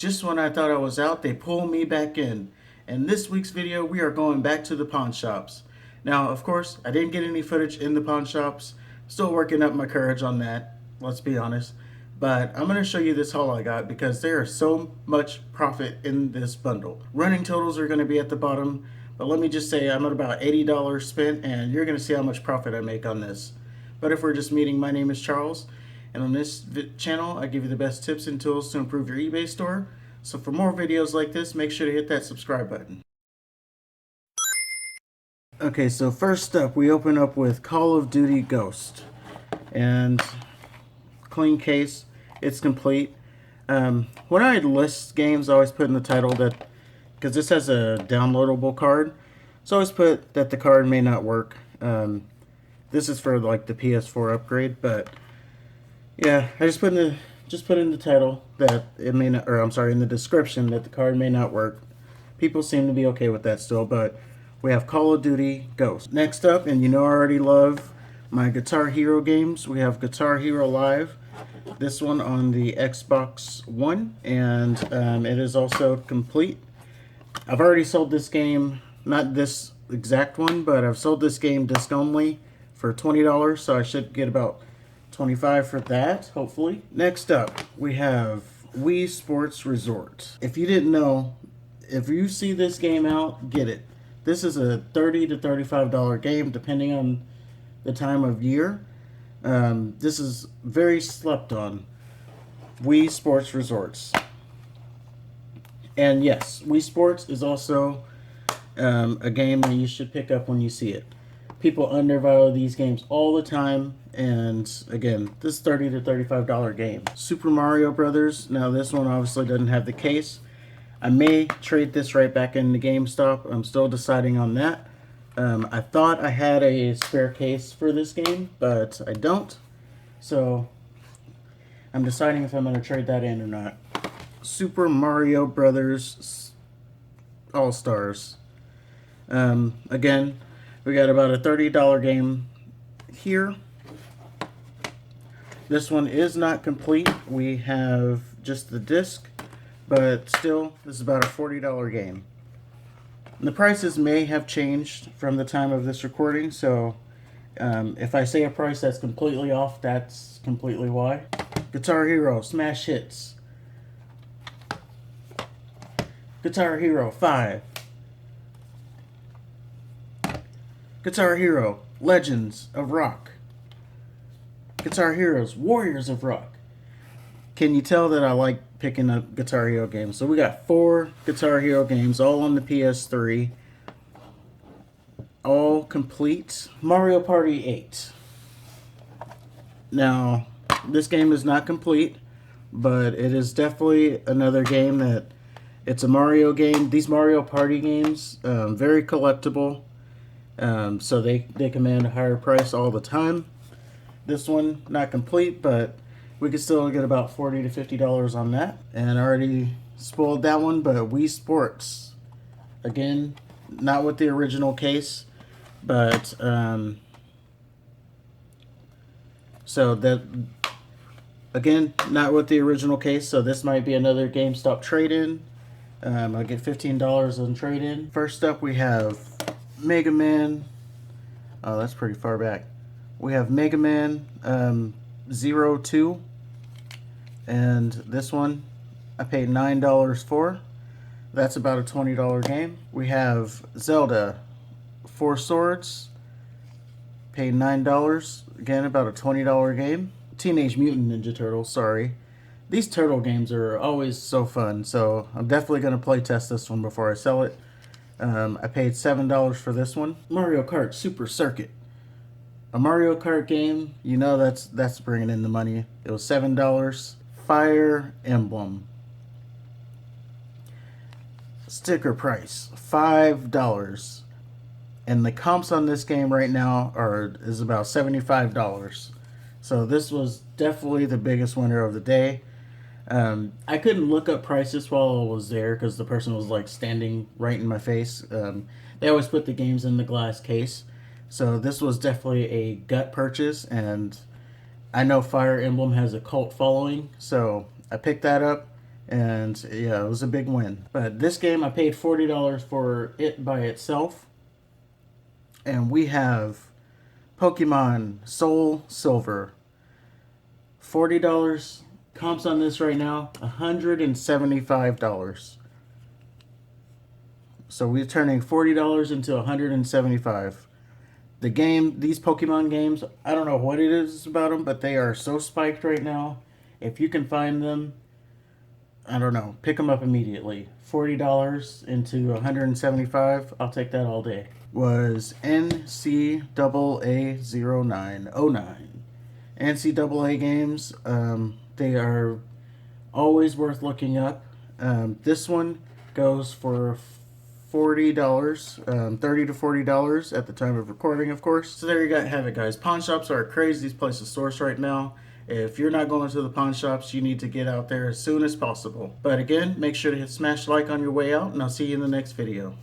Just when I thought I was out, they pulled me back in. In this week's video, we are going back to the pawn shops. Now, of course, I didn't get any footage in the pawn shops. Still working up my courage on that, let's be honest. But I'm going to show you this haul I got because there is so much profit in this bundle. Running totals are going to be at the bottom, but let me just say I'm at about $80 spent, and you're going to see how much profit I make on this. But if we're just meeting, my name is Charles, and on this channel, I give you the best tips and tools to improve your eBay store. So for more videos like this, make sure to hit that subscribe button. Okay, so first up, we open up with Call of Duty Ghost. And clean case, it's complete. When I list games, I always put in the title that, because this has a downloadable card, so I always put that the card may not work. This is for like the PS4 upgrade, but yeah, I just put in the title that it may not, or I'm sorry, in the description that the card may not work. People seem to be okay with that still, but we have Call of Duty Ghost. Next up, and you know I already love my Guitar Hero games, we have Guitar Hero Live. This one on the Xbox One, and it is also complete. I've already sold this game, not this exact one, but I've sold this game disc only for $20, so I should get about $25 for that, hopefully. Next up, we have Wii Sports Resort. If you didn't know, if you see this game out, get it. This is a $30 to $35 game, depending on the time of year. This is very slept on. Wii Sports Resorts. And yes, Wii Sports is also a game that you should pick up when you see it. People undervalue these games all the time, and again, this is $30 to $35 game. Super Mario Brothers. Now this one obviously doesn't have the case. I may trade this right back into GameStop. I'm still deciding on that. I thought I had a spare case for this game, but I don't. So I'm deciding if I'm going to trade that in or not. Super Mario Brothers All-Stars. Again, we got about a $30 game here. This one is not complete. We have just the disc, but still, this is about a $40 game. And the prices may have changed from the time of this recording, so if I say a price that's completely off, that's completely why. Guitar Hero Smash Hits. Guitar Hero 5. Guitar Hero Legends of Rock. Guitar Heroes Warriors of Rock. Can you tell that I like picking up Guitar Hero games? So we got 4 Guitar Hero games, all on the PS3. All complete. Mario Party 8. Now, this game is not complete, but it is definitely another game that, it's a Mario game. These Mario Party games, very collectible. So they command a higher price all the time. This one, not complete, but we could still get about $40 to $50 on that. And I already spoiled that one, but Wii Sports. Again, not with the original case, but so that, again, not with the original case, so this might be another GameStop trade-in. I'll get $15 on trade-in. First up, we have Mega Man. Oh, that's pretty far back. We have Mega Man 02. And this one, I paid $9 for. That's about a $20 game. We have Zelda 4 Swords. Paid $9. Again, about a $20 game. Teenage Mutant Ninja Turtles, sorry. These turtle games are always so fun, so I'm definitely going to play test this one before I sell it. I paid $7 for this one. Mario Kart Super Circuit. A Mario Kart game, you know that's bringing in the money. It was $7. Fire Emblem. Sticker price, $5. And the comps on this game right now is about $75. So this was definitely the biggest winner of the day. I couldn't look up prices while I was there because the person was like standing right in my face. They always put the games in the glass case. So this was definitely a gut purchase, and I know Fire Emblem has a cult following, so I picked that up, And yeah, it was a big win. But this game, I paid $40 for it by itself. And we have Pokemon Soul Silver. $40. Comps on this right now, $175. So we're turning $40 into $175. The game, these Pokemon games, I don't know what it is about them, but they are so spiked right now. If you can find them, I don't know, pick them up immediately. $40 into $175, I'll take that all day. Was NCAA0909. NCAA games, they are always worth looking up. This one goes for $40, $30 to $40 at the time of recording, of course. So there you have it, guys. Pawn shops are a crazy place to source right now. If you're not going to the pawn shops, you need to get out there as soon as possible. But again, make sure to smash like on your way out, and I'll see you in the next video.